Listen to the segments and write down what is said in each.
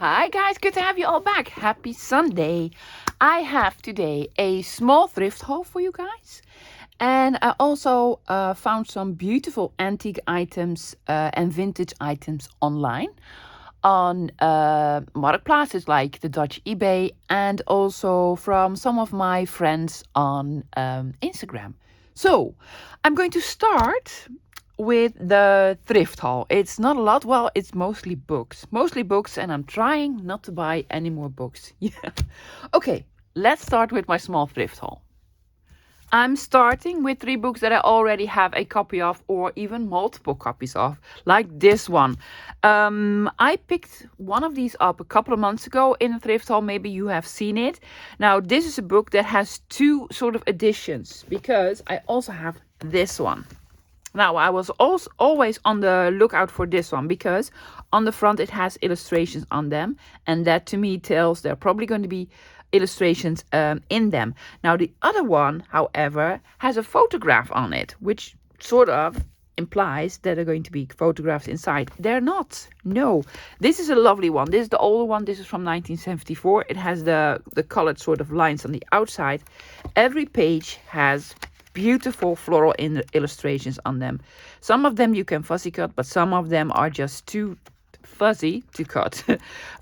Hi guys, good to have you all back. Happy Sunday. I have today a small thrift haul for you guys. And I also found some beautiful antique items and vintage items online on marketplaces like the Dutch eBay and also from some of my friends on Instagram. So I'm going to start with the thrift haul. It's not a lot. Well, it's mostly books. Mostly books, and I'm trying not to buy any more books. Yeah. Okay, let's start with my small thrift haul. I'm starting with 3 books that I already have a copy of or even multiple copies of, like this one. I picked one of these up a couple of months ago in a thrift haul. Maybe you have seen it. Now, this is a book that has 2 sort of editions because I also have this one. Now, I was also always on the lookout for this one because on the front it has illustrations on them. And that to me tells there are probably going to be illustrations in them. Now, the other one, however, has a photograph on it, which sort of implies that there are going to be photographs inside. They're not. No. This is a lovely one. This is the older one. This is from 1974. It has the colored sort of lines on the outside. Every page has beautiful floral illustrations on them. Some of them you can fussy cut, but some of them are just too fuzzy to cut.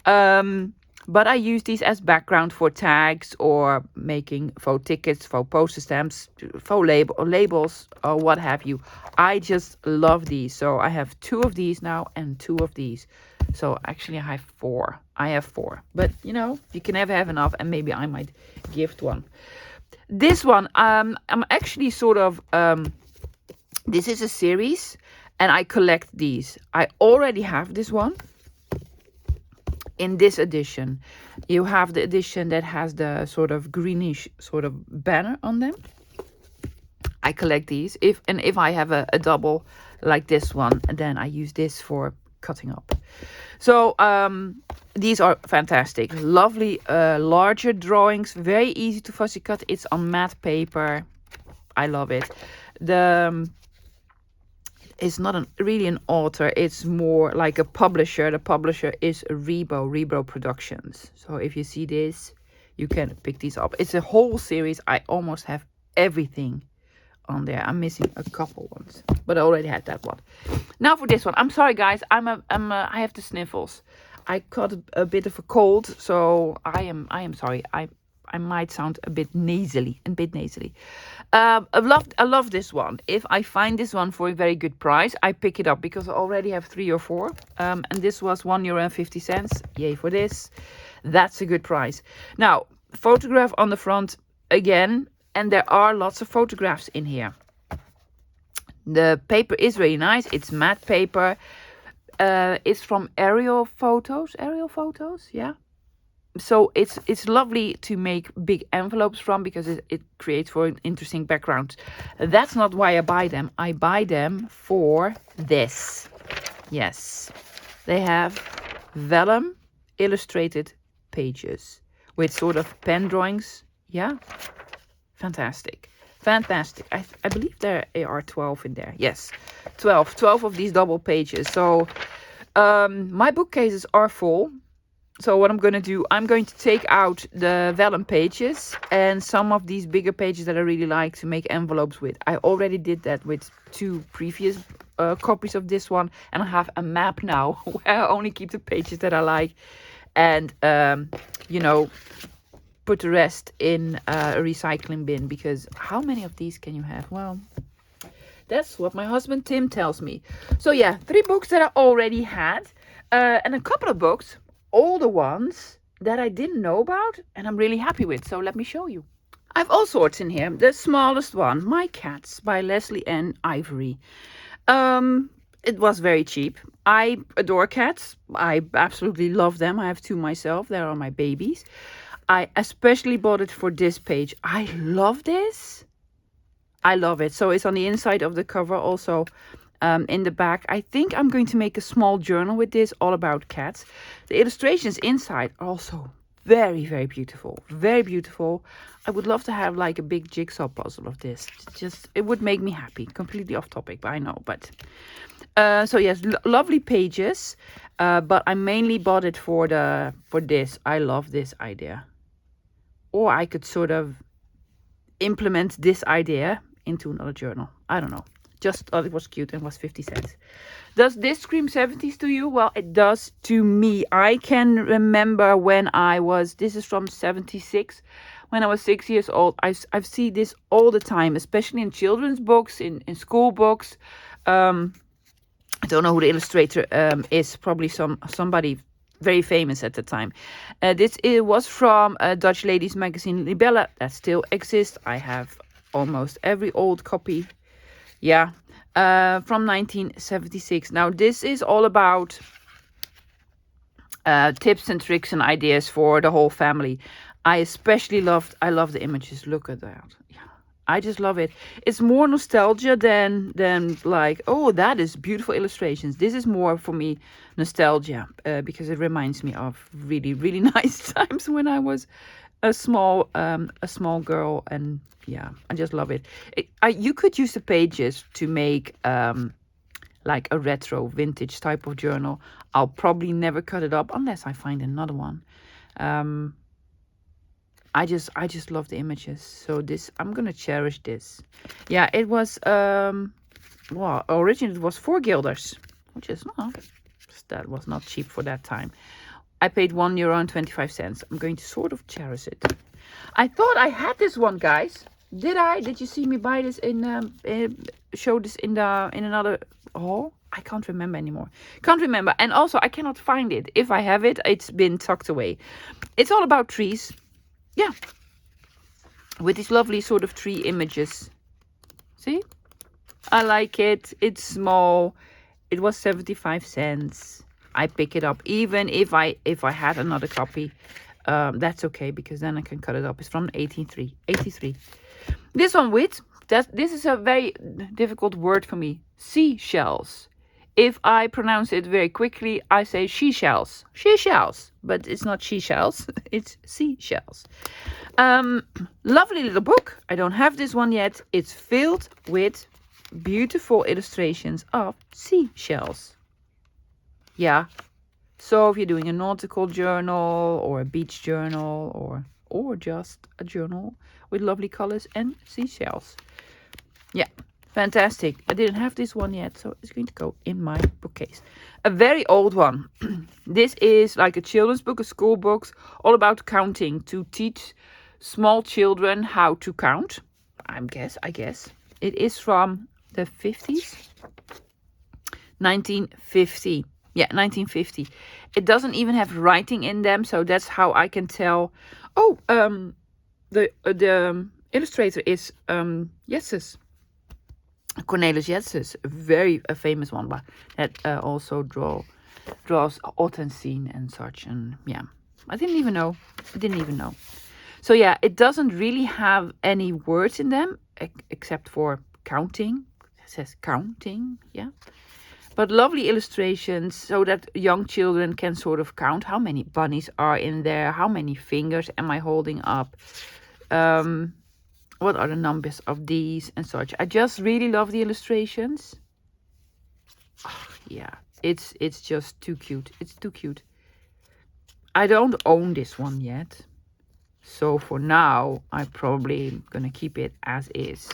But I use these as background for tags or making faux tickets, faux poster stamps, faux labels, or what have you. I just love these. So I have 2 of these now and 2 of these. So actually I have 4. I have 4. But you know, you can never have enough, and maybe I might gift one. This one, I'm actually sort of, this is a series and I collect these. I already have this one in this edition. You have the edition that has the sort of greenish sort of banner on them. I collect these. If I have a double like this one, then I use this for cutting up. So these are fantastic. Lovely larger drawings. Very easy to fussy cut. It's on matte paper. I love it. It's not really an author. It's more like a publisher. The publisher is Rebo Productions. So if you see this, you can pick these up. It's a whole series. I almost have everything on there. I'm missing a couple ones, but I already had that one. Now for this one. I'm sorry guys, I have the sniffles. I caught a bit of a cold, so I am sorry. I might sound a bit nasally. I love this one. If I find this one for a very good price, I pick it up because I already have 3 or 4. And this was €1.50. Yay for this. That's a good price. Now, photograph on the front again. And there are lots of photographs in here. The paper is really nice. It's matte paper. It's from aerial photos. Yeah. So it's lovely to make big envelopes from because it creates for an interesting background. That's not why I buy them. I buy them for this. Yes. They have vellum illustrated pages with sort of pen drawings. Yeah. Fantastic. I believe there are 12 in there. Yes, 12 of these double pages. So my bookcases are full. So what I'm going to do, I'm going to take out the vellum pages and some of these bigger pages that I really like to make envelopes with. I already did that with 2 previous copies of this one. And I have a map now where I only keep the pages that I like. And, put the rest in a recycling bin, because how many of these can you have? Well, that's what my husband Tim tells me. So yeah, 3 books that I already had and a couple of books, older ones that I didn't know about and I'm really happy with. So let me show you. I have all sorts in here. The smallest one, My Cats by Leslie Ann Ivory. It was very cheap. I adore cats. I absolutely love them. I have 2 myself. They are my babies. I especially bought it for this page. I love this. I love it. So it's on the inside of the cover, also in the back. I think I'm going to make a small journal with this, all about cats. The illustrations inside are also very, very beautiful. Very beautiful. I would love to have like a big jigsaw puzzle of this. It would make me happy. Completely off topic, but I know. But so yes, lovely pages. But I mainly bought it for this. I love this idea. Or I could sort of implement this idea into another journal. I don't know. Just thought it was cute and was 50 cents. Does this scream 70s to you? Well, it does to me. I can remember when this is from 76, when I was 6 years old. I've seen this all the time, especially in children's books, in school books. I don't know who the illustrator is, probably somebody very famous at the time. It was from a Dutch ladies magazine, Libelle, that still exists. I have almost every old copy. Yeah, from 1976. Now, this is all about tips and tricks and ideas for the whole family. I love the images. Look at that. Yeah, I just love it. It's more nostalgia than like, oh, that is beautiful illustrations. This is more for me nostalgia because it reminds me of really, really nice times when I was a small girl, and yeah, I just love it. You could use the pages to make like a retro vintage type of journal. I'll probably never cut it up unless I find another one. I just love the images. So I'm gonna cherish this. Yeah, it was well, originally it was 4 guilders, which is that was not cheap for that time. I paid €1.25. I'm going to sort of cherish it. I thought I had this one, guys. Did I? Did you see me buy this show this in another haul? I can't remember anymore. Can't remember. And also, I cannot find it. If I have it, it's been tucked away. It's all about trees. Yeah. With these lovely sort of tree images. See? I like it. It's small. It was 75 cents. I pick it up even if I had another copy. That's okay, because then I can cut it up. It's from 83. This one this is a very difficult word for me. Seashells. If I pronounce it very quickly, I say she-shells. She-shells. But it's not she-shells. It's seashells. Lovely little book. I don't have this one yet. It's filled with beautiful illustrations of seashells. Yeah. So if you're doing a nautical journal or a beach journal or just a journal with lovely colors and seashells. Yeah, fantastic. I didn't have this one yet, so it's going to go in my bookcase. A very old one. This is like a children's book, a school book, all about counting, to teach small children how to count. I guess. It is from the 50s. 1950. Yeah, 1950. It doesn't even have writing in them, so that's how I can tell. Oh, the illustrator is Jetses. Cornelis Jetses, a famous one, but that also draws autumn scene and such. And yeah, I didn't even know. So yeah, it doesn't really have any words in them except for counting. It says counting, yeah. But lovely illustrations so that young children can sort of count how many bunnies are in there, how many fingers am I holding up, what are the numbers of these and such. I just really love the illustrations. Oh, yeah, it's just too cute. It's too cute. I don't own this one yet. So for now, I'm probably going to keep it as is.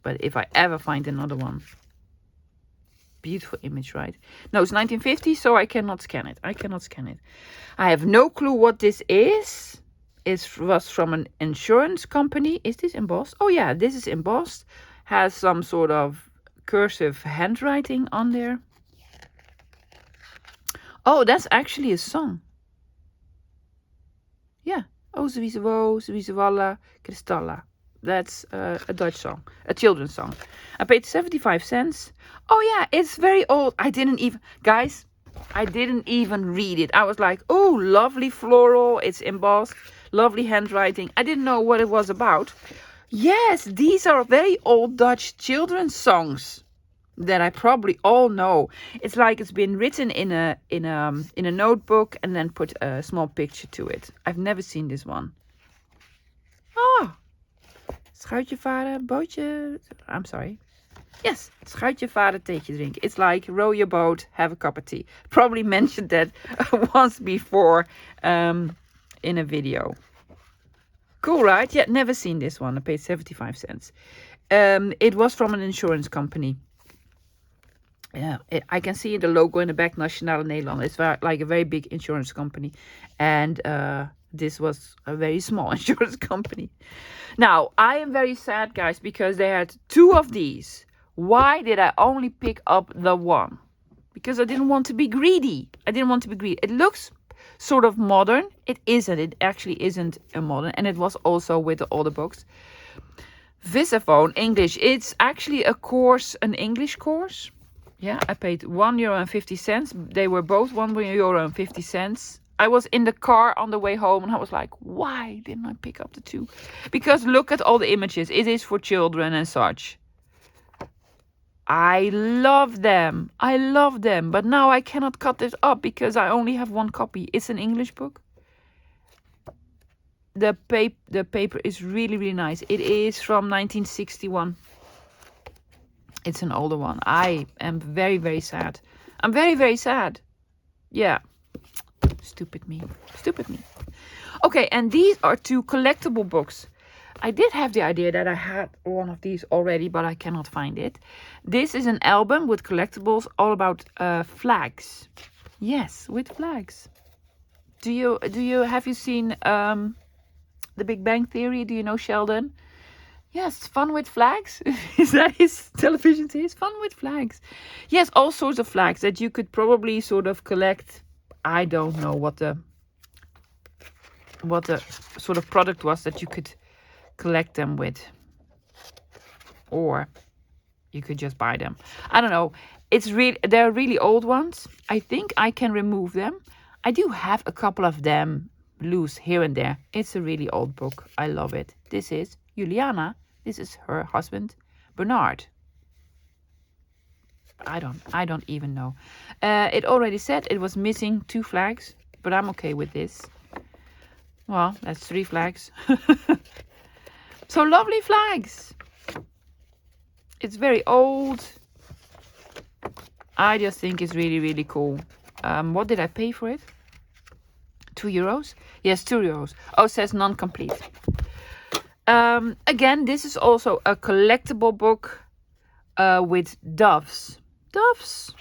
But if I ever find another one. Beautiful image, right? No, it's 1950, so I cannot scan it. I have no clue what this is. It was from an insurance company. Is this embossed? Oh yeah, this is embossed. Has some sort of cursive handwriting on there. Oh, that's actually a song. Yeah. Oh, Sowieso Walla, Kristalla. That's a Dutch song, a children's song. I paid 75 cents. Oh yeah, it's very old. I didn't even read it. I was like, oh, lovely floral. It's embossed, lovely handwriting. I didn't know what it was about. Yes, these are very old Dutch children's songs that I probably all know. It's like it's been written in a notebook and then put a small picture to it. I've never seen this one. Ah. Schuitje varen, bootje. I'm sorry. Yes, schuit je vader theetje drinken. It's like row your boat, have a cup of tea. Probably mentioned that once before in a video. Cool, right? Yeah, never seen this one. I paid 75 cents. It was from an insurance company. Yeah, I can see the logo in the back, Nationale Nederland. It's like a very big insurance company. And this was a very small insurance company. Now, I am very sad, guys, because they had 2 of these. Why did I only pick up the one? Because I didn't want to be greedy. It looks sort of modern. It isn't. It actually isn't a modern. And it was also with the older books. Visaphone English. It's actually a course, an English course. Yeah, I paid €1.50. They were both €1.50. I was in the car on the way home and I was like, why didn't I pick up the 2? Because look at all the images. It is for children and such. I love them. But now I cannot cut this up because I only have 1 copy. It's an English book. The paper is really, really nice. It is from 1961. It's an older one. I am very, very sad. I'm very, very sad. Yeah. Stupid me. Okay, and these are 2 collectible books. I did have the idea that I had one of these already, but I cannot find it. This is an album with collectibles all about flags. Yes, with flags. Have you seen The Big Bang Theory? Do you know Sheldon? Yes, Fun with Flags. Is that his television series? Fun with Flags. Yes, all sorts of flags that you could probably sort of collect. I don't know what the sort of product was that you could collect them with, or you could just buy them. I don't know. They're really old ones. I think I can remove them. I do have a couple of them loose here and there. It's a really old book. I love it. This is Juliana. This is her husband, Bernard. I don't even know. It already said it was missing 2 flags, but I'm okay with this. Well, that's 3 flags. So lovely flags. It's very old. I just think it's really, really cool. What did I pay for it? €2? Yes, €2. Oh, it says non-complete. Again, this is also a collectible book with doves. Doves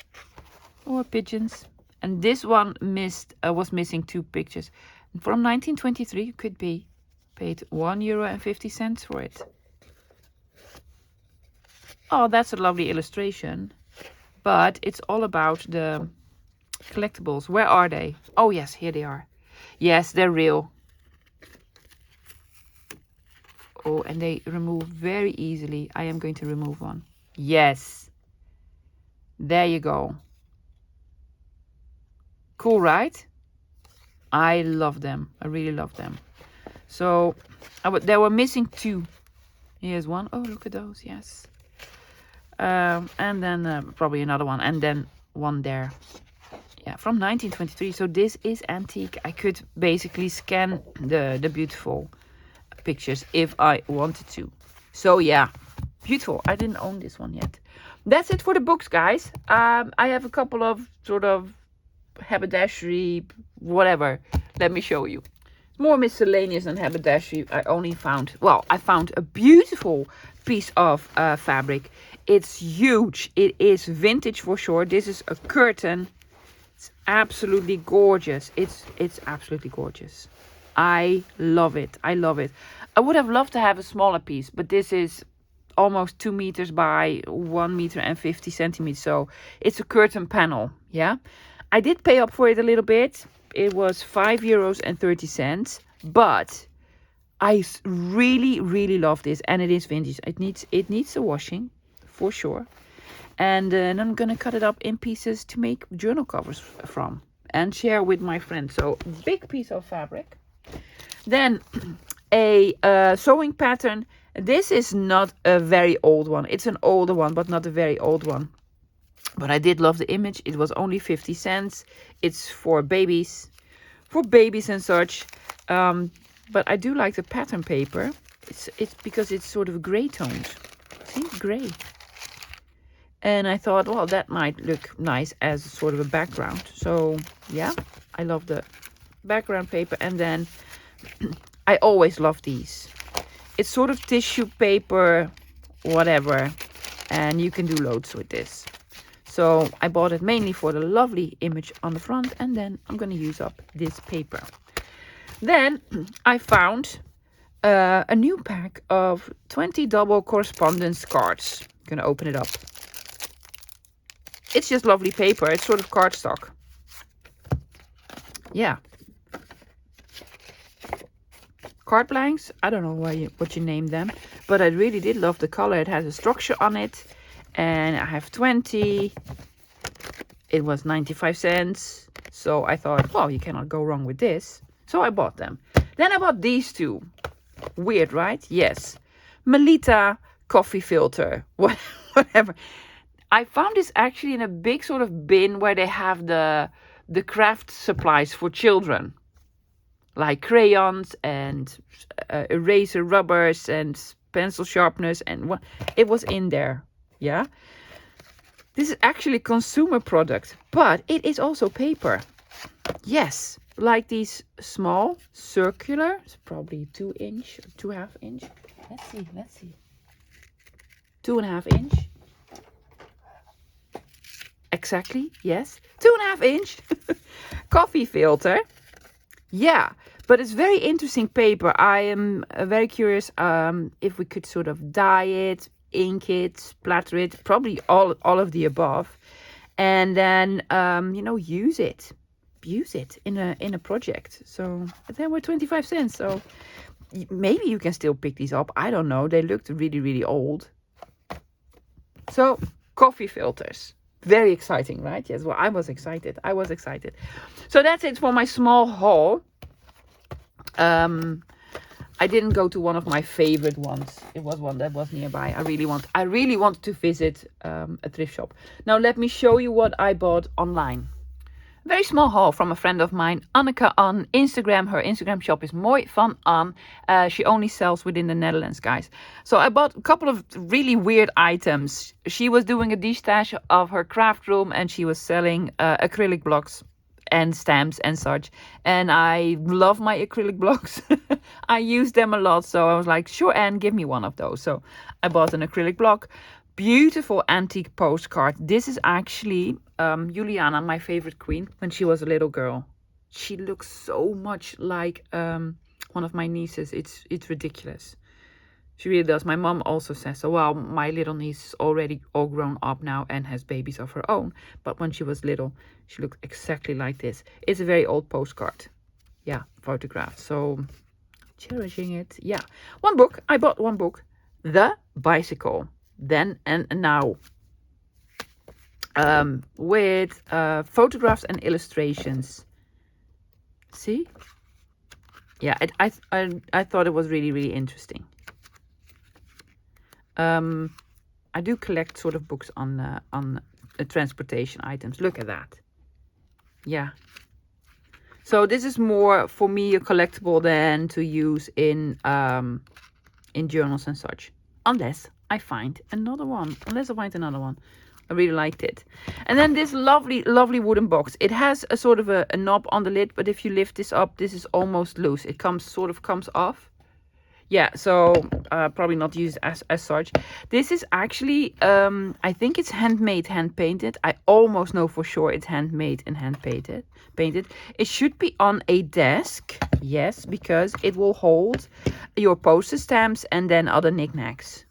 or pigeons. And this one was missing 2 pictures. From 1923, could be. Paid €1.50 for it. Oh, that's a lovely illustration. But it's all about the collectibles. Where are they? Oh, yes, here they are. Yes, they're real. Oh, and they remove very easily. I am going to remove one. Yes. There you go. Cool, right? I love them. I really love them. So, there were missing 2. Here's one. Oh, look at those. Yes. And then probably another one. And then one there. Yeah, from 1923. So this is antique. I could basically scan the beautiful pictures if I wanted to. So yeah, beautiful. I didn't own this one yet. That's it for the books, guys. I have a couple of sort of haberdashery, whatever. Let me show you. More miscellaneous than haberdashery. I found a beautiful piece of fabric. It's huge. It is vintage for sure. This is a curtain. It's absolutely gorgeous. It's absolutely gorgeous. I love it. I would have loved to have a smaller piece, but this is almost 2 meters by 1 meter and 50 centimeters. So it's a curtain panel. Yeah. I did pay up for it a little bit. It was €5.30, but I really, really love this, and it is vintage. It needs a washing for sure. And then I'm gonna cut it up in pieces to make journal covers from and share with my friends. So big piece of fabric. Then a sewing pattern. This is not a very old one. It's an older one, but not a very old one. But I did love the image. It was only 50 cents. It's for babies and such. But I do like the pattern paper. It's because it's sort of gray toned. See, gray. And I thought, well, that might look nice as sort of a background. So yeah, I love the background paper. And then I always love these. It's sort of tissue paper, whatever. And you can do loads with this. So I bought it mainly for the lovely image on the front. And then I'm going to use up this paper. Then I found a new pack of 20 double correspondence cards. I'm going to open it up. It's just lovely paper. It's sort of cardstock. Yeah. Card blanks. I don't know what you name them. But I really did love the color. It has a structure on it. And I have 20. It was 95 cents. So I thought, well, you cannot go wrong with this. So I bought them. Then I bought these two. Weird, right? Yes. Melita coffee filter. Whatever. I found this actually in a big sort of bin where they have the craft supplies for children. Like crayons and eraser rubbers and pencil sharpeners. And it was in there. Yeah. This is actually a consumer product. But it is also paper. Yes. Like these small, circular. It's probably 2 inch, 2.5 inch. Let's see. 2.5 inch. Exactly, yes. 2.5 inch coffee filter. Yeah, but it's very interesting paper. I am very curious if we could sort of dye it, ink it, splatter it, probably all of the above. And then, use it in a project. So they were 25 cents. So maybe you can still pick these up. I don't know. They looked really, really old. So coffee filters. Very exciting, right? Yes, well, I was excited. So that's it for my small haul. I didn't go to one of my favorite ones. It was one that was nearby. I really want to visit a thrift shop. Now let me show you what I bought online. Very small haul from a friend of mine, Anneke, on Instagram. Her Instagram shop is Mooi van An. She only sells within the Netherlands, guys. So I bought a couple of really weird items. She was doing a destash of her craft room and she was selling acrylic blocks and stamps and such. And I love my acrylic blocks. I use them a lot. So I was like, sure, Anne, give me one of those. So I bought an acrylic block. Beautiful antique postcard. This is actually Juliana, my favorite queen, when she was a little girl. She looks so much like one of my nieces. It's ridiculous. She really does. My mom also says so. Well, my little niece is already all grown up now and has babies of her own. But when she was little, she looked exactly like this. It's a very old postcard. Yeah, photograph. So cherishing it. Yeah. One book. I bought one book. The Bicycle. Then and now. With photographs and illustrations. See? Yeah, I thought it was really, really interesting. I do collect sort of books on transportation items. Look at that. Yeah. So this is more for me a collectible than to use in journals and such. Unless I find another one. I really liked it. And then this lovely, lovely wooden box. It has a sort of a knob on the lid, but if you lift this up, this is almost loose. It comes off. Yeah, so probably not used as such. This is actually, I think it's handmade, hand painted. I almost know for sure it's handmade and hand painted. It should be on a desk, yes, because it will hold your postage stamps and then other knickknacks.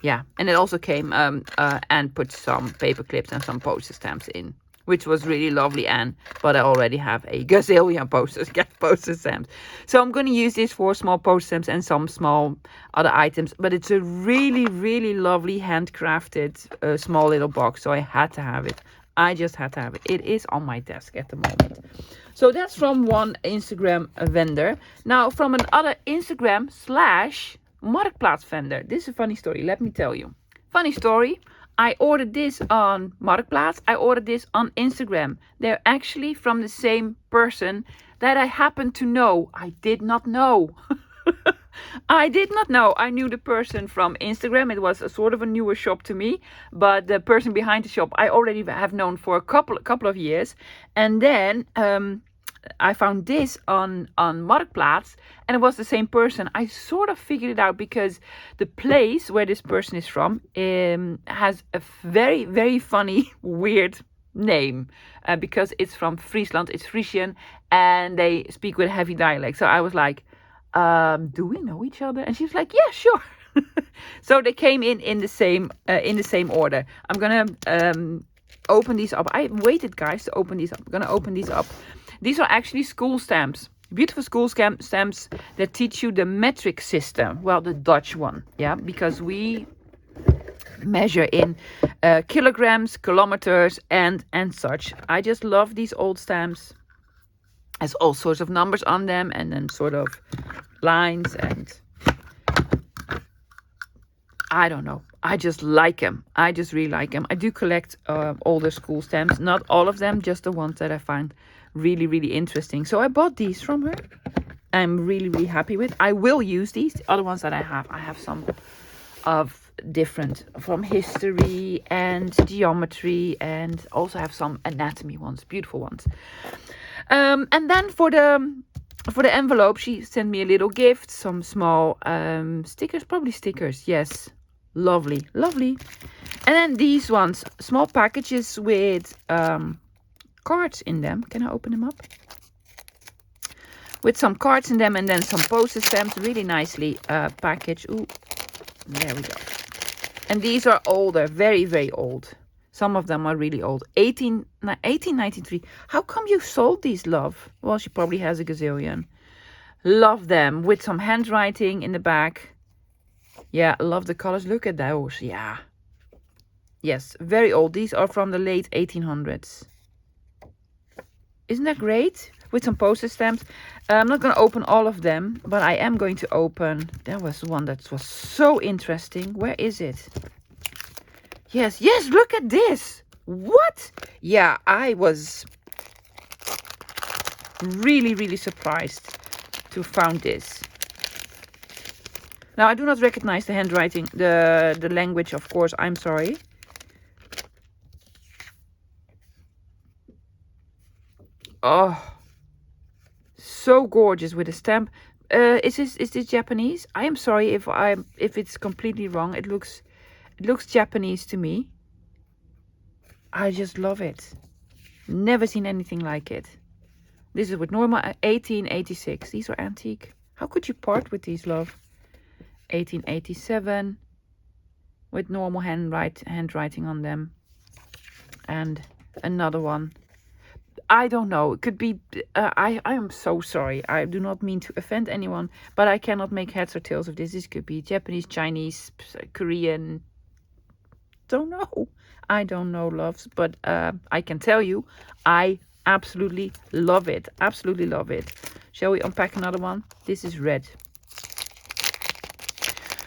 Yeah, and it also came and put some paper clips and some postage stamps in, which was really lovely, Anne. But I already have a gazillion postage stamps. So I'm going to use this for small postage stamps and some small other items. But it's a really, really lovely handcrafted small little box. So I had to have it. I just had to have it. It is on my desk at the moment. So that's from one Instagram vendor. Now from another Instagram / Marktplaats vendor. This is a funny story, let me tell you. Funny story, I ordered this on Marktplaats. I ordered this on Instagram. They're actually from the same person that I happen to know. I did not know. I did not know. I knew the person from Instagram. It was a sort of a newer shop to me, but the person behind the shop I already have known for a couple of years. And then I found this on Marktplaats, and it was the same person. I sort of figured it out because the place where this person is from has a very, very funny, weird name because it's from Friesland. It's Frisian, and they speak with a heavy dialect. So I was like, do we know each other? And she was like, yeah, sure. So they came in the same order. I'm gonna open these up. I waited, guys, to open these up. I'm gonna open these up. These are actually school stamps. Beautiful school stamps that teach you the metric system. Well, the Dutch one, yeah, because we measure in kilograms, kilometers, and such. I just love these old stamps. There's all sorts of numbers on them, and then sort of lines, and I don't know. I just like them. I just really like them. I do collect older school stamps. Not all of them, just the ones that I find really, really interesting. So I bought these from her. I'm really, really happy with. I will use these. The other ones that I have some of different from history and geometry, and also have some anatomy ones, beautiful ones. And then for the envelope, she sent me a little gift, some small stickers, probably stickers. Yes, lovely, lovely. And then these ones, small packages with cards in them. Can I open them up? With some cards in them, and then some postage stamps, really nicely packaged. Ooh, there we go. And these are older, very, very old. Some of them are really old. 1893. How come you sold these, love? Well, she probably has a gazillion. Love them, with some handwriting in the back. Yeah, love the colors. Look at those. Yeah. Yes, very old. These are from the late 1800s. Isn't that great? With some postage stamps. I'm not going to open all of them, but I am going to open. There was one that was so interesting. Where is it? Yes, look at this. What? Yeah, I was really, really surprised to found this. Now, I do not recognize the handwriting, the language, of course. I'm sorry. Oh, so gorgeous with a stamp. Is this Japanese? I am sorry if it's completely wrong. It looks Japanese to me. I just love it. Never seen anything like it. This is with normal 1886. These are antique. How could you part with these, love? 1887 with normal handwriting on them. And another one. I don't know. It could be. I am so sorry. I do not mean to offend anyone, but I cannot make heads or tails of this. This could be Japanese, Chinese, Korean. Don't know. I don't know, loves, but I can tell you, I absolutely love it. Absolutely love it. Shall we unpack another one? This is red.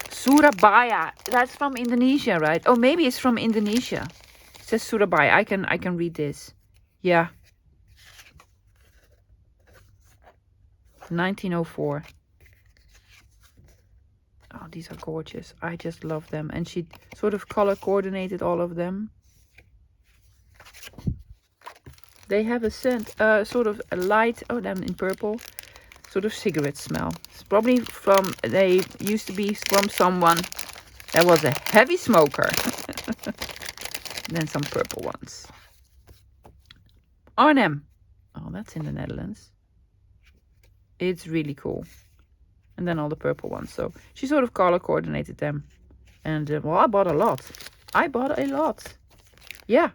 Surabaya. That's from Indonesia, right? Oh, maybe it's from Indonesia. It says Surabaya. I can read this. Yeah. 1904. Oh, these are gorgeous. I just love them. And she sort of color coordinated all of them. They have a scent, sort of a light, oh, them in purple, sort of cigarette smell. It's probably from, they used to be from someone that was a heavy smoker. Then some purple ones. Arnhem. Oh, that's in the Netherlands. It's really cool. And then all the purple ones. So she sort of color coordinated them. And, well, I bought a lot. Yeah.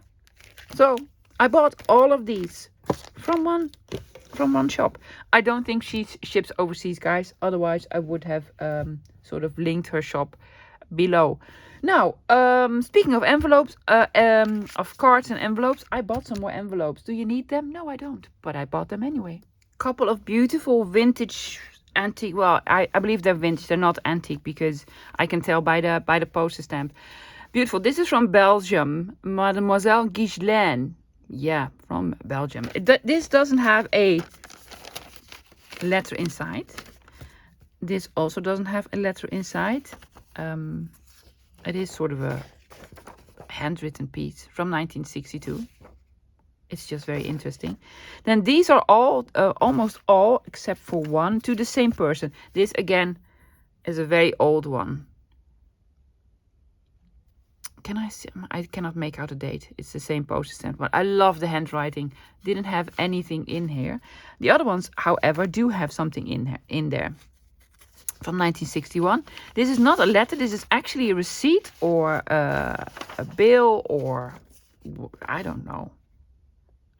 So I bought all of these from one shop. I don't think she ships overseas, guys. Otherwise, I would have sort of linked her shop below. Now, speaking of envelopes, of cards and envelopes, I bought some more envelopes. Do you need them? No, I don't. But I bought them anyway. Couple of beautiful vintage antique. Well, I believe they're vintage. They're not antique because I can tell by the poster stamp. Beautiful. This is from Belgium. Mademoiselle Ghislaine. Yeah, from Belgium. This doesn't have a letter inside. This also doesn't have a letter inside. It is sort of a handwritten piece from 1962. It's just very interesting. Then these are all, almost all, except for one, to the same person. This, again, is a very old one. Can I see? I cannot make out a date. It's the same postage stamp, but I love the handwriting. Didn't have anything in here. The other ones, however, do have something in there. From 1961. This is not a letter. This is actually a receipt or a bill, or I don't know.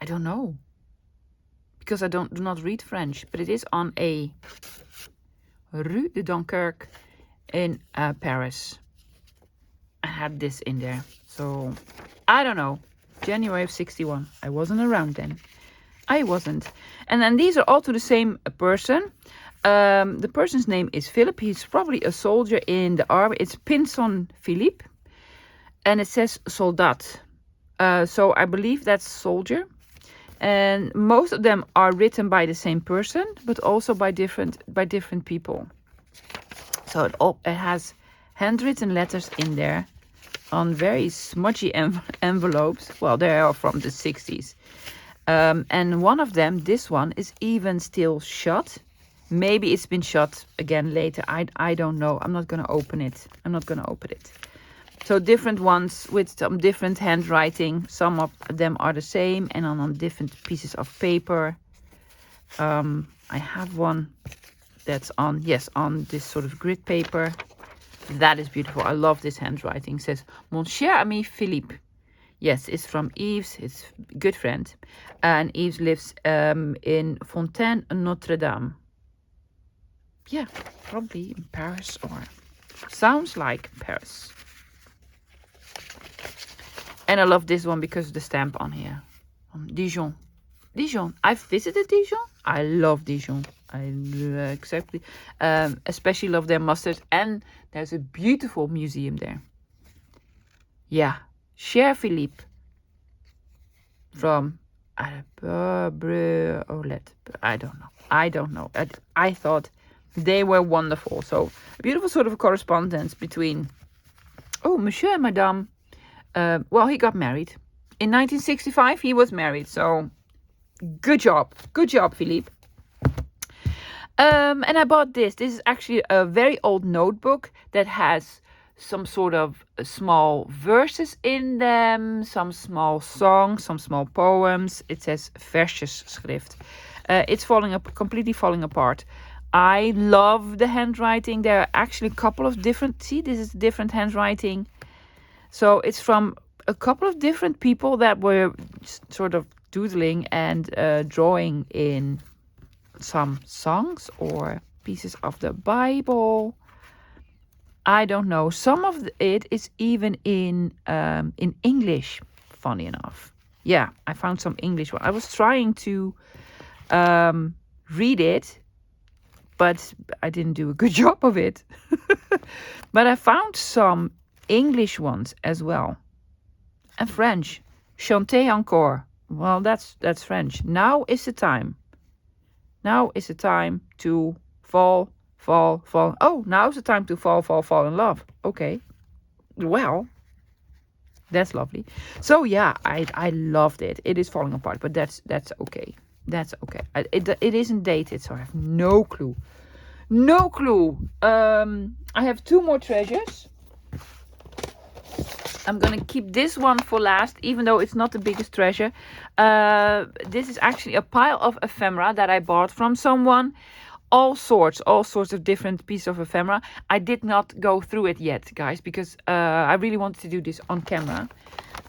I don't know, because I do not read French, but it is on a Rue de Dunkirk in Paris. I had this in there, so I don't know. January of 61. I wasn't around then. I wasn't. And then these are all to the same person. The person's name is Philip. He's probably a soldier in the army. It's Pinson Philippe, and it says soldat. So I believe that's soldier. And most of them are written by the same person, but also by different people. So it has handwritten letters in there on very smudgy envelopes. Well, they are from the 60s. And one of them, this one, is even still shut. Maybe it's been shut again later. I don't know. I'm not going to open it. So different ones with some different handwriting. Some of them are the same and on different pieces of paper. I have one that's on this sort of grid paper. That is beautiful. I love this handwriting. It says, Mon cher ami Philippe. Yes, it's from Yves, his good friend. And Yves lives in Fontaine Notre Dame. Yeah, probably in Paris, or sounds like Paris. And I love this one because of the stamp on here. Dijon. I've visited Dijon. I love Dijon. I especially love their mustard. And there's a beautiful museum there. Yeah. Cher Philippe. From I don't know. I thought they were wonderful. So a beautiful sort of correspondence between Monsieur and Madame. Well, he got married. In 1965, he was married. So, good job. Good job, Philippe. And I bought this. This is actually a very old notebook that has some sort of small verses in them, some small songs, some small poems. It says versjes schrift. It's completely falling apart. I love the handwriting. There are actually a couple of different... See, this is different handwriting. So it's from a couple of different people that were sort of doodling and drawing in some songs or pieces of the Bible. I don't know. Some of it is even in English, funny enough. Yeah, I found some English one. I was trying to read it, but I didn't do a good job of it. But I found some English ones as well. And French. Chantez encore. Well, that's French. Now is the time. Now is the time to fall. Oh, now's the time to fall in love. Okay. Well, that's lovely. So yeah, I loved it. It is falling apart, but that's okay. That's okay. It isn't dated, so I have no clue. No clue. I have two more treasures. I'm going to keep this one for last, even though it's not the biggest treasure. This is actually a pile of ephemera that I bought from someone. All sorts of different pieces of ephemera. I did not go through it yet, guys, because I really wanted to do this on camera.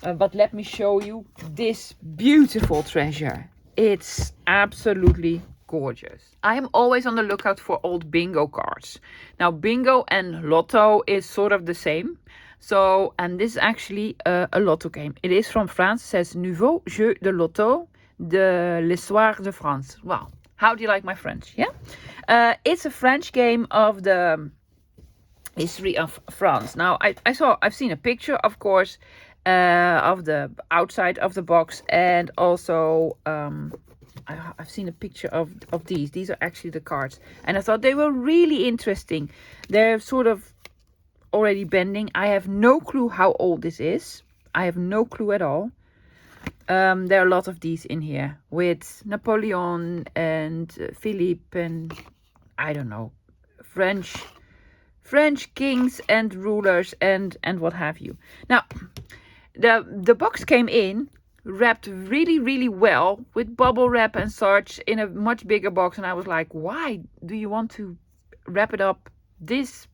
But let me show you this beautiful treasure. It's absolutely gorgeous. I am always on the lookout for old bingo cards. Now, bingo and Lotto is sort of the same. So, and this is actually a Lotto game. It is from France. It says Nouveau jeu de Lotto de l'histoire de France. Wow. How do you like my French? Yeah. It's a French game of the history of France. Now, I've seen a picture, of course, of the outside of the box, and also I've seen a picture of these. These are actually the cards. And I thought they were really interesting. They're sort of already bending. I have no clue how old this is. I have no clue at all. There are a lot of these in here with Napoleon and Philippe and I don't know, French kings and rulers and what have you. Now, the box came in wrapped really well with bubble wrap and such in a much bigger box, and I was like, why do you want to wrap it up this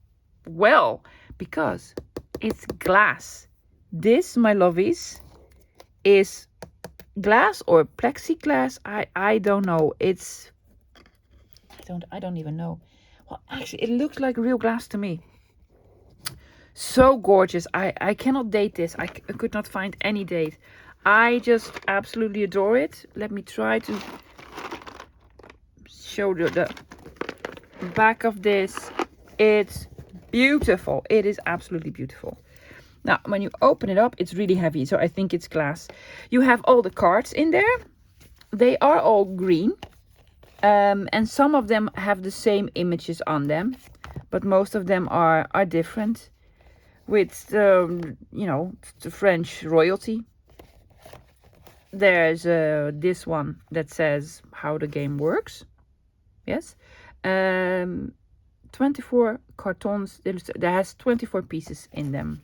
well? Because it's glass. This, my lovies, is glass or plexiglass. I don't know. I don't even know. Well, actually, it looks like real glass to me. So gorgeous. I cannot date this. I could not find any date. I just absolutely adore it. Let me try to show you the back of this. It's beautiful. It is absolutely beautiful. Now, when you open it up, it's really heavy, so I think it's glass. You have all the cards in there. They are all green. And some of them have the same images on them. But most of them are different. With, you know, the French royalty. There's this one that says how the game works. Yes. 24 cartons. There has 24 pieces in them.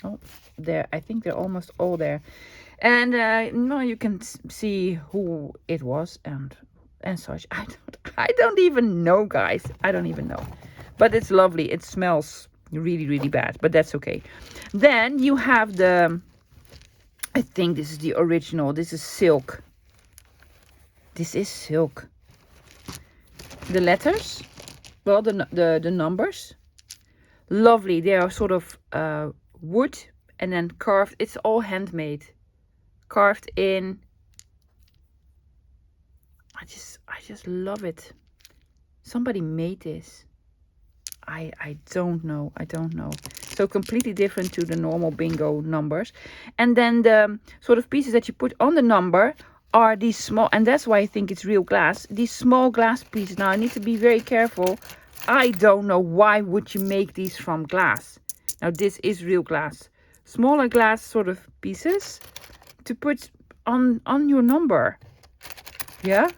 Oh, there. I think they're almost all there. And no, you can see who it was and such. I don't even know, guys. I don't even know. But it's lovely. It smells really bad, but that's okay. Then you have the, I think this is the original. This is silk. This is silk. The letters, well, the numbers, lovely. They are sort of wood and then carved. It's all handmade, carved in. I just love it. Somebody made this. I don't know. I don't know. So completely different to the normal bingo numbers. And then the sort of pieces that you put on the number are these small, and that's why I think it's real glass. These small glass pieces. Now I need to be very careful. I don't know why would you make these from glass. Now this is real glass. Smaller glass sort of pieces to put on your number. Yeah.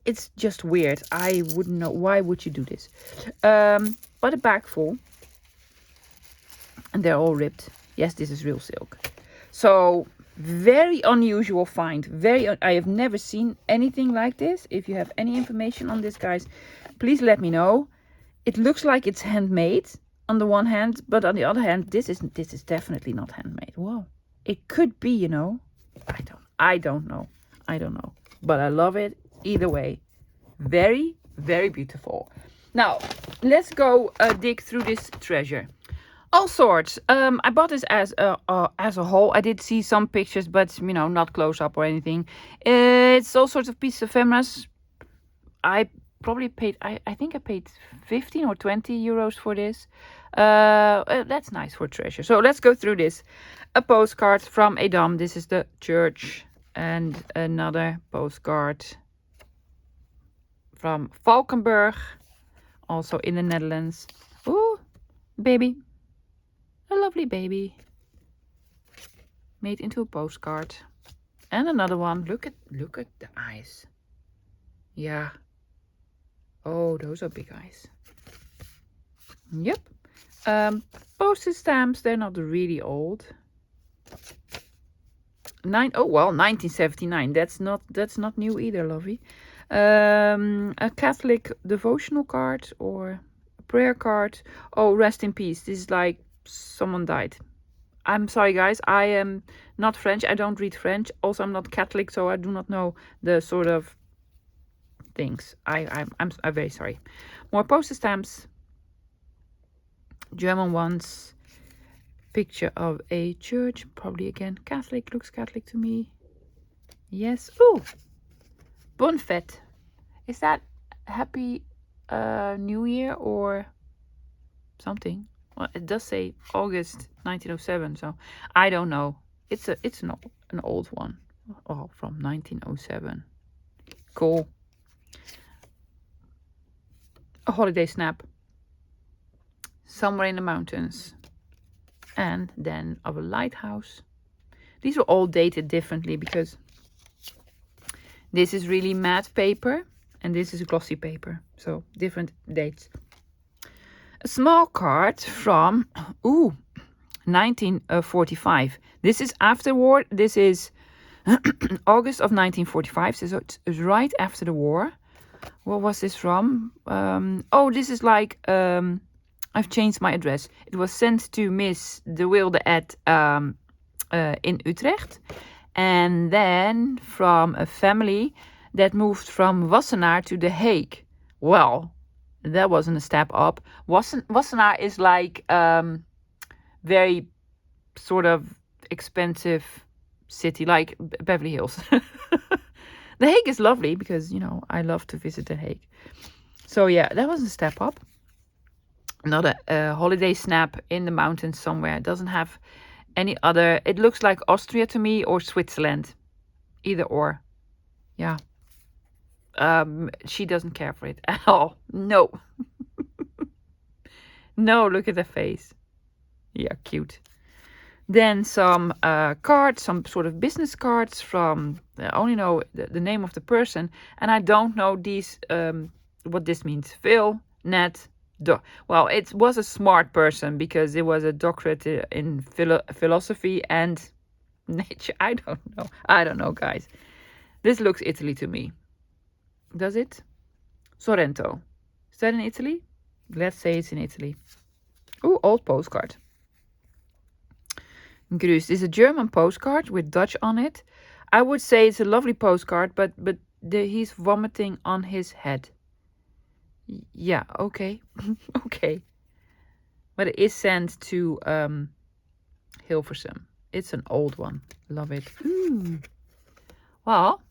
It's just weird. I wouldn't know. Why would you do this? But a bag full. And they're all ripped. Yes, this is real silk. So, very unusual find. I have never seen anything like this. If you have any information on this, guys, please let me know. It looks like it's handmade on the one hand. But on the other hand, this is definitely not handmade. Whoa. It could be, you know. I don't know. But I love it. Either way, very beautiful. Now let's go dig through this treasure. All sorts. I bought this as a whole. I did see some pictures, but you know, not close up or anything. It's all sorts of pieces of ephemeras. I probably paid. I think I paid 15 or 20 euros for this. That's nice for treasure. So let's go through this. A postcard from Edam. This is the church, and another postcard from Valkenburg, also in the Netherlands. Ooh, baby. A lovely baby. Made into a postcard. And another one. Look at the eyes. Yeah. Oh, those are big eyes. Yep. Postage stamps, they're not really old. 1979. That's not new either, lovey. A Catholic devotional card or a prayer card. Oh, rest in peace. This is like someone died. I'm sorry, guys. I am not French. I don't read French. Also, I'm not Catholic, so I do not know the sort of things. I'm very sorry. More postage stamps. German ones. Picture of a church. Probably again Catholic. Looks Catholic to me. Yes. Ooh. Bon fête. Is that Happy New Year or something? Well, it does say August 1907, so I don't know. It's an old one. Oh, from 1907. Cool. A holiday snap. Somewhere in the mountains. And then of a lighthouse. These are all dated differently because this is really matte paper and this is glossy paper. So different dates. A small card from 1945. This is after war. This is August of 1945. So it's right after the war. What was this from? Oh, this is like I've changed my address. It was sent to Miss De Wilde at in Utrecht, and then from a family that moved from Wassenaar to The Hague. Well, that wasn't a step up. Wassenaar is like very sort of expensive city, like Beverly Hills. The Hague is lovely because, you know, I love to visit The Hague. So yeah, that was a step up. Another holiday snap in the mountains somewhere. It doesn't have any other. It looks like Austria to me or Switzerland. Either or. Yeah. She doesn't care for it at all. No. No, look at the face. Yeah, cute. Then some cards, some sort of business cards from, I only know the name of the person, and I don't know these, what this means. Phil, Nat, well, it was a smart person because it was a doctorate in philosophy and nature. I don't know, guys. This looks Italy to me. Does it? Sorrento. Is that in Italy? Let's say it's in Italy. Oh, old postcard. Grüß. This is a German postcard with Dutch on it. I would say it's a lovely postcard, but he's vomiting on his head. Yeah, okay. Okay. But it is sent to Hilversum. It's an old one. Love it. Well,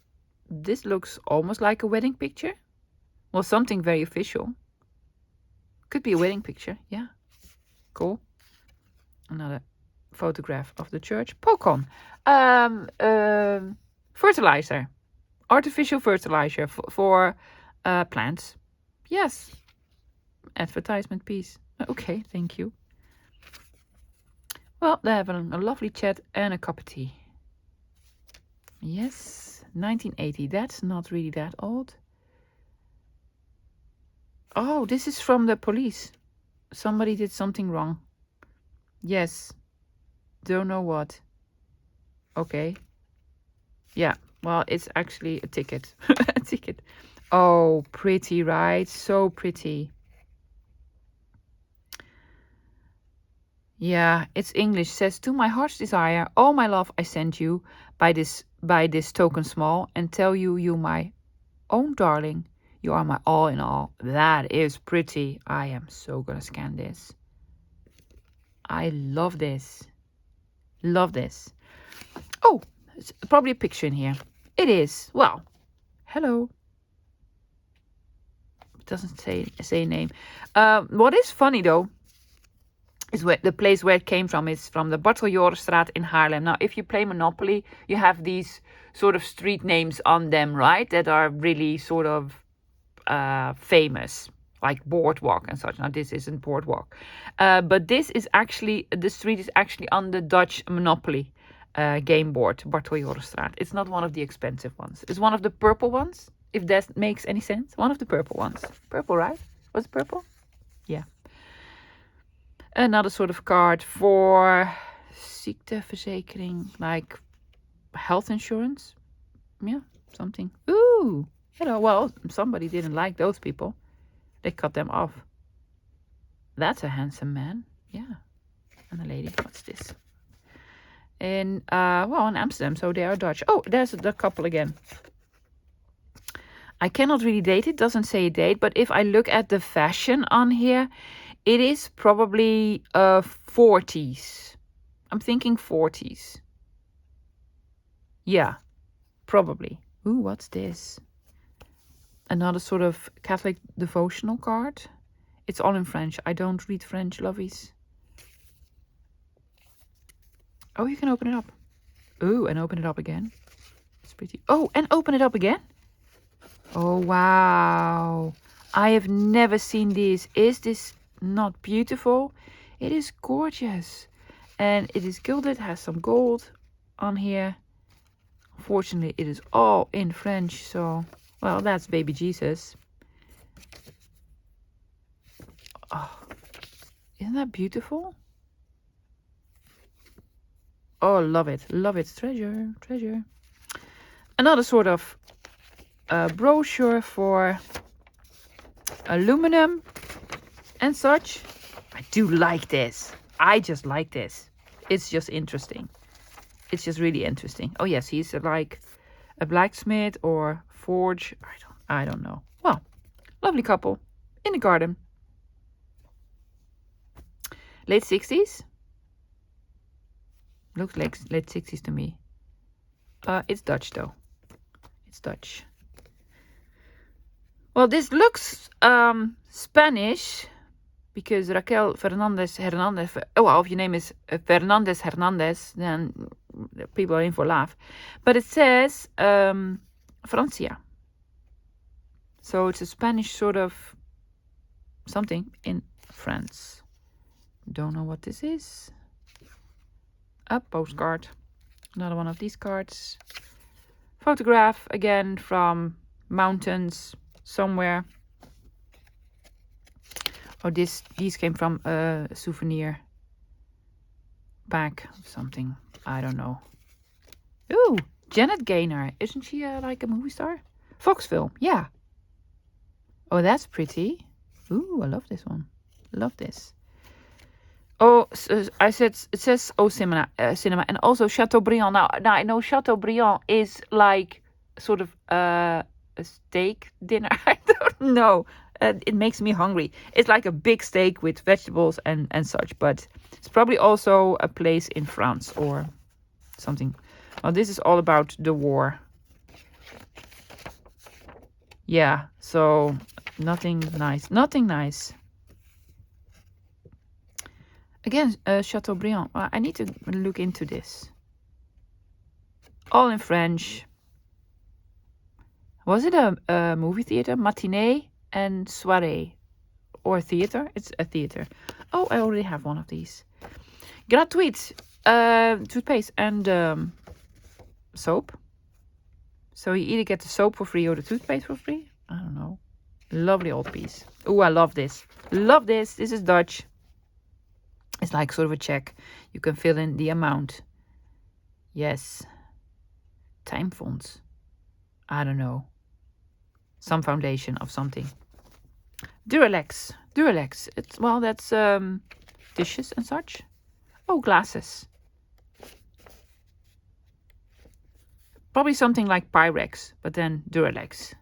this looks almost like a wedding picture. Well, something very official. Could be a wedding picture. Yeah. Cool. Another photograph of the church. Pokon. Fertilizer. Artificial fertilizer for plants. Yes. Advertisement piece. Okay, thank you. Well, they're having a lovely chat and a cup of tea. Yes, 1980. That's not really that old. Oh, this is from the police. Somebody did something wrong. Yes. Don't know what. Okay. Yeah, well, it's actually a ticket. A ticket. Oh, pretty, right? So pretty. Yeah, it's English. Says, to my heart's desire, oh my love, I send you by this token small and tell you my own darling. You are my all in all. That is pretty. I am so gonna scan this. I love this. Love this. Oh, it's probably a picture in here. It is. Well, hello. It doesn't say name. What is funny though is where the place where it came from is from the Barteljorenstraat in Haarlem. Now, if you play Monopoly, you have these sort of street names on them, right? That are really sort of famous, like Boardwalk and such. Now, this isn't Boardwalk. But this is actually, the street is actually on the Dutch Monopoly game board, Barteljorenstraat. It's not one of the expensive ones. It's one of the purple ones, if that makes any sense. One of the purple ones. Purple, right? Was it purple? Yeah. Another sort of card for ziekteverzekering, like health insurance. Yeah, something. Ooh, hello. Well, somebody didn't like those people. They cut them off. That's a handsome man. Yeah. And a lady. What's this? In Amsterdam, so they are Dutch. Oh, there's the couple again. I cannot really date it. Doesn't say a date, but if I look at the fashion on here, it is probably 40s. I'm thinking 40s. Yeah, probably. Ooh, what's this? Another sort of Catholic devotional card. It's all in French. I don't read French, lovies. Oh, you can open it up. Ooh, and open it up again. pretty. Oh, and open it up again. Oh, wow. I have never seen this. Is this not beautiful? It is gorgeous. And it is gilded, has some gold on here. Unfortunately, it is all in French, so... Well, that's baby Jesus. Oh, isn't that beautiful? Oh, love it. Love it. Treasure. Treasure. Another sort of brochure for aluminum and such. I do like this. I just like this. It's just interesting. It's just really interesting. Oh yes, he's like a blacksmith or forge. I don't know. Well, lovely couple in the garden. Late 60s. Looks like late 60s to me. It's Dutch though. It's Dutch. Well, this looks Spanish because Raquel Hernandez. Oh, well, if your name is Hernandez, then people are in for a laugh. But it says Francia. So it's a Spanish sort of something in France. Don't know what this is. A postcard. Another one of these cards. Photograph again from mountains somewhere. Oh, these came from a souvenir pack of something. I don't know. Ooh, Janet Gaynor. Isn't she like a movie star? Fox film, yeah. Oh, that's pretty. Ooh, I love this one. Love this. Oh, I said it says cinema, and also Chateaubriand. Now I know Chateaubriand is like sort of a steak dinner. I don't know. It makes me hungry. It's like a big steak with vegetables and such, but it's probably also a place in France or something. Oh, this is all about the war. Yeah, so nothing nice. Nothing nice. Again, Chateaubriand. Well, I need to look into this. All in French. Was it a movie theater? Matinee and soirée. Or theater? It's a theater. Oh, I already have one of these. Gratuit. Toothpaste and soap. So you either get the soap for free or the toothpaste for free. I don't know. Lovely old piece. Oh, I love this. Love this. This is Dutch. It's like sort of a check. You can fill in the amount. Yes. Time fonts. I don't know. Some foundation of something. Duralex. Duralex. It's, well, that's dishes and such. Oh, glasses. Probably something like Pyrex, but then Duralex.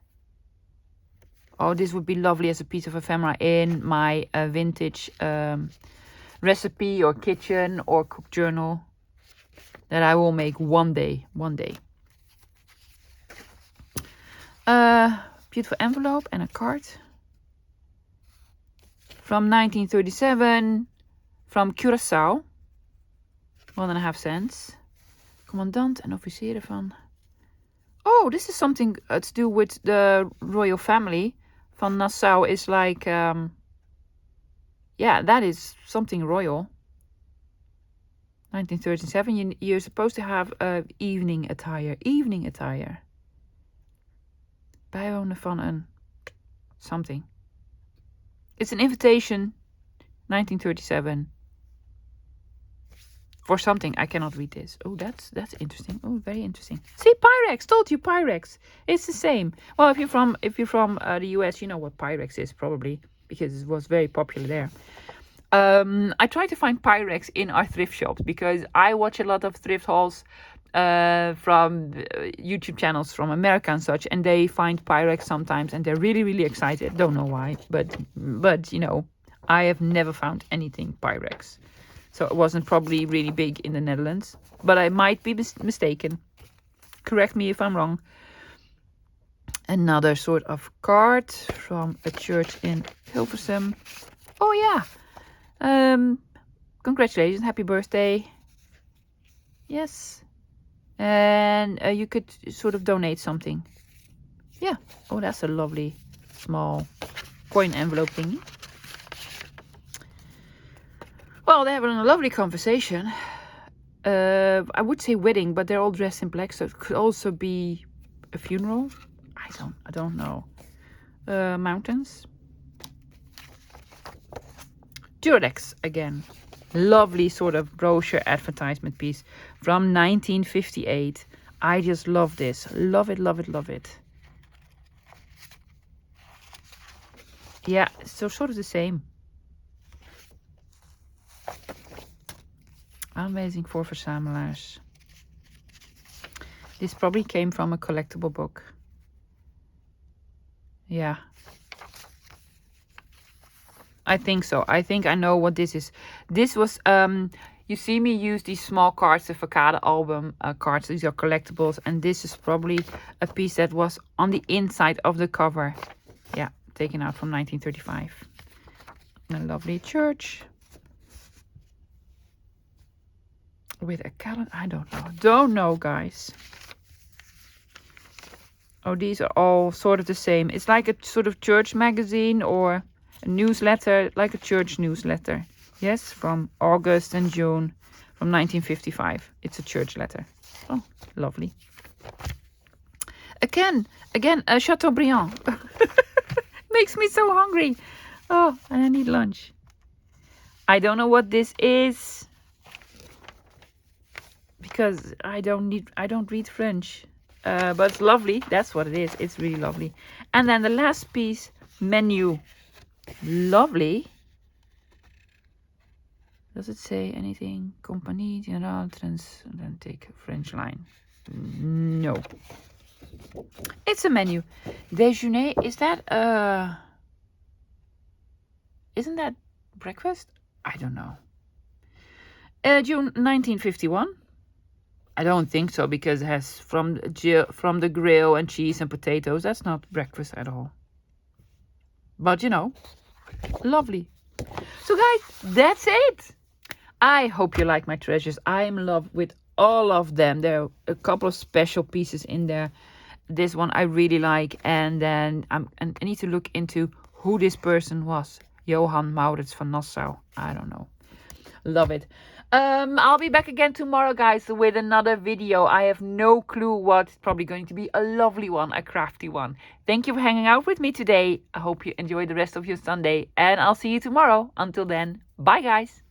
Oh, this would be lovely as a piece of ephemera in my vintage recipe or kitchen or cook journal that I will make one day. Beautiful envelope and a card from 1937 from Curaçao. 1.5 cents. Commandant en officieren van. Oh, this is something to do with the royal family. Van Nassau is like yeah, that is something royal. 1937, you're supposed to have evening attire. Evening attire. Bijwonen van een something. It's an invitation. 1937. For something. I cannot read this. Oh, that's interesting. Oh, very interesting. See, Pyrex. Told you, Pyrex. It's the same. Well, if you're from the US, you know what Pyrex is probably, because it was very popular there. I try to find Pyrex in our thrift shops because I watch a lot of thrift hauls from YouTube channels from America and such, and they find Pyrex sometimes and they're really, really excited. Don't know why, but you know, I have never found anything Pyrex. So it wasn't probably really big in the Netherlands, but I might be mistaken. Correct me if I'm wrong. Another sort of card from a church in Hilversum. Oh yeah. Congratulations, happy birthday. Yes. And you could sort of donate something. Yeah. Oh, that's a lovely small coin envelope thingy. Well, they're having a lovely conversation. I would say wedding, but they're all dressed in black, so it could also be a funeral. I don't know. Mountains. Durex again. Lovely sort of brochure advertisement piece from 1958. I just love this. Love it, love it, love it. Yeah, so sort of the same. Aanwijzing voor verzamelaars. This probably came from a collectible book. Yeah. I think so. I think I know what this is. This was, you see me use these small cards, the Facade album cards. These are collectibles. And this is probably a piece that was on the inside of the cover. Yeah, taken out from 1935. A lovely church. With a calendar. I don't know. Don't know, guys. Oh, these are all sort of the same. It's like a sort of church magazine or a newsletter, like a church newsletter. Yes, from August and June from 1955. It's a church letter. Oh, lovely. Again, a Chateaubriand. Makes me so hungry. Oh, and I need lunch. I don't know what this is, because I don't read French. But it's lovely. That's what it is. It's really lovely. And then the last piece, menu. Lovely. Does it say anything? Compagnie Générale Transatlantique French line. No. It's a menu. Déjeuner. Is that isn't that breakfast? I don't know. June 1951. I don't think so, because it has from the grill and cheese and potatoes. That's not breakfast at all. But you know, lovely. So guys, that's it. I hope you like my treasures. I am in love with all of them. There are a couple of special pieces in there. This one I really like, and then I need to look into who this person was. Johann Maurits van Nassau. I don't know. Love it. I'll be back again tomorrow, guys, with another video. I have no clue what. It's probably going to be a lovely one, a crafty one. Thank you for hanging out with me today. I hope you enjoy the rest of your Sunday, and I'll see you tomorrow. Until then, bye, guys.